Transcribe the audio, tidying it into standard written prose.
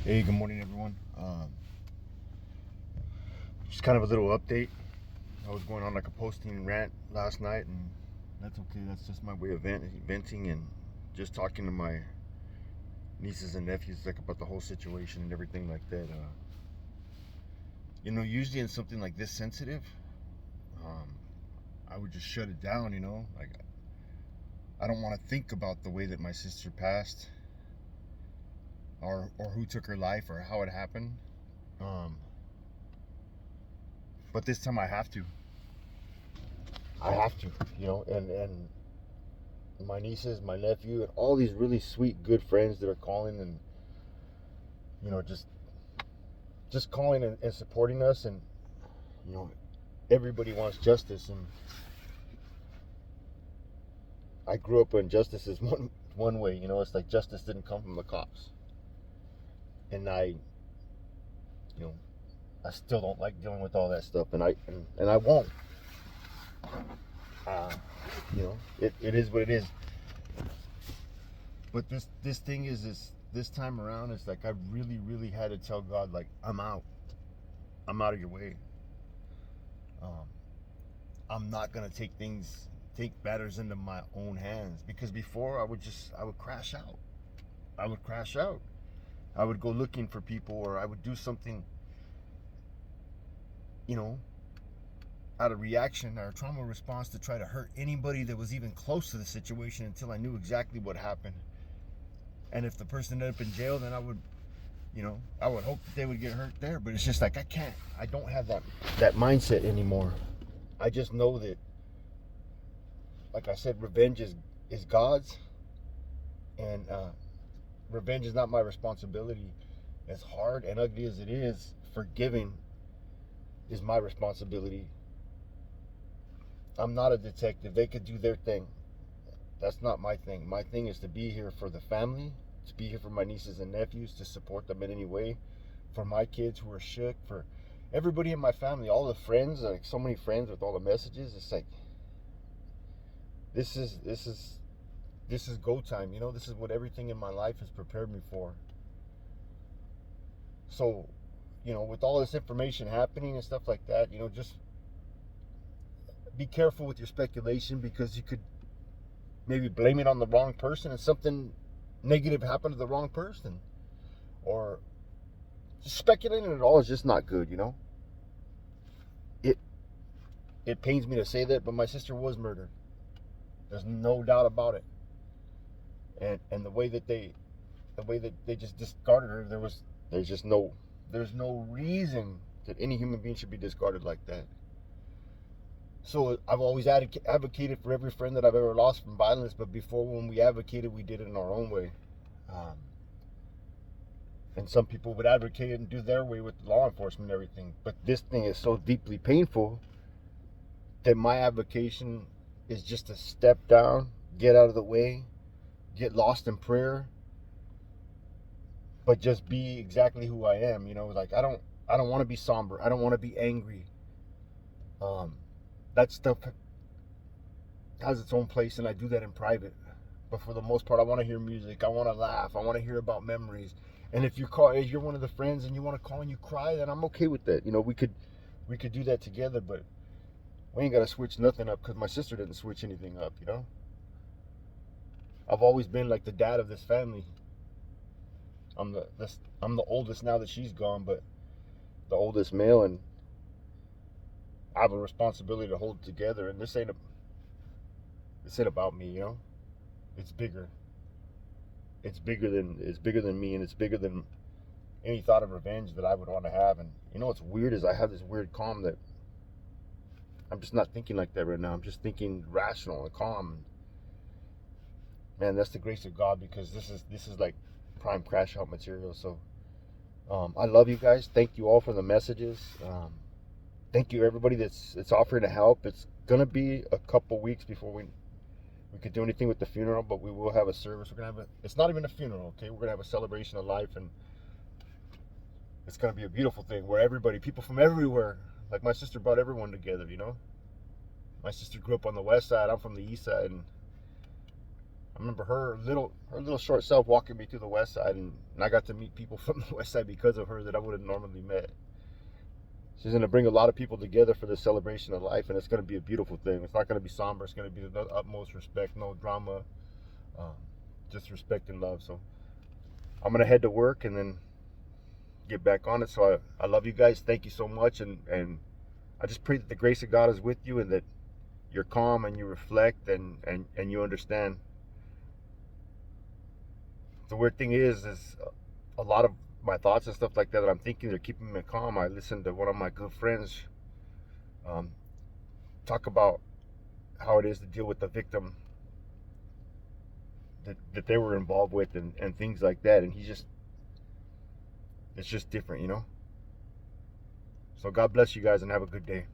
Hey, good morning, everyone. Just kind of a little update. I was going on like a posting rant last night, and that's okay. That's just my way of venting and just talking to my nieces and nephews like about the whole situation and everything like that. Usually in something like this sensitive, um, I would just shut it down. Like I don't want to think about the way that my sister passed, or who took her life, or how it happened. Um, but this time I have to. I have to, and my nieces, my nephew, and all these really sweet, good friends that are calling and just calling and supporting us, and you know, everybody wants justice, and I grew up when justice is one way. It's like justice didn't come from the cops, and you know, I still don't like dealing with all that stuff, and I won't. Uh, it is what it is. But this thing is this time around. It's like I really, really had to tell God, like, I'm out. I'm out of your way. Um, I'm not gonna take matters into my own hands, because before I would crash out. I would crash out. I would go looking for people, or I would do something, you know, out of reaction or trauma response to try to hurt anybody that was even close to the situation until I knew exactly what happened. And if the person ended up in jail, then I would hope that they would get hurt there. But it's just like I don't have that mindset anymore. I just know that, like I said, revenge is God's, and revenge is not my responsibility. As hard and ugly as it is, forgiving is my responsibility. I'm not a detective. They could do their thing. That's not my thing. My thing is to be here for the family, to be here for my nieces and nephews, to support them in any way, for my kids who are shook, for everybody in my family, all the friends, like so many friends with all the messages. It's like this is go time. This is what everything in my life has prepared me for. So, with all this information happening and stuff like that, just be careful with your speculation, because you could maybe blame it on the wrong person and something negative happened to the wrong person. Or just speculating at all is just not good. It it pains me to say that, but my sister was murdered. There's no doubt about it. And the way that they just discarded her, there's no reason that any human being should be discarded like that. So I've always advocated for every friend that I've ever lost from violence, but before, when we advocated, we did it in our own way. Um, and some people would advocate it and do their way with law enforcement and everything. But this thing is so deeply painful that my advocation is just to step down, get out of the way, get lost in prayer, but just be exactly who I am. Like I don't want to be somber. I don't want to be angry. Um, that stuff has its own place, and I do that in private. But for the most part, I want to hear music. I want to laugh. I want to hear about memories. And if you're one of the friends and you want to call and you cry, then I'm okay with that. We could do that together, but we ain't gotta switch nothing up, because my sister didn't switch anything up. I've always been like the dad of this family. I'm the oldest now that she's gone, but the oldest male, and I have a responsibility to hold it together. And this ain't about me. It's bigger. It's bigger than me, and it's bigger than any thought of revenge that I would want to have. And what's weird is I have this weird calm that I'm just not thinking like that right now. I'm just thinking rational and calm. Man, that's the grace of God, because this is like prime crash out material. So I love you guys. Thank you all for the messages. Thank you everybody that's offering to help. It's gonna be a couple weeks before we could do anything with the funeral, but we will have a service. It's not even a funeral, okay? We're gonna have a celebration of life, and it's gonna be a beautiful thing where people from everywhere, like my sister brought everyone together. My sister grew up on the west side. I'm from the east side, and I remember her little short self walking me through the West Side, and I got to meet people from the West Side because of her that I would have normally met. She's going to bring a lot of people together for this celebration of life, and it's going to be a beautiful thing. It's not going to be somber. It's going to be the utmost respect, no drama, um, just respect and love. So I'm going to head to work and then get back on it. So I love you guys. Thank you so much, and I just pray that the grace of God is with you and that you're calm and you reflect and you understand. The weird thing is a lot of my thoughts and stuff like that I'm thinking, they're keeping me calm. I listened to one of my good friends um, talk about how it is to deal with the victim that they were involved with and things like that, and it's just different, you know. So God bless you guys and have a good day.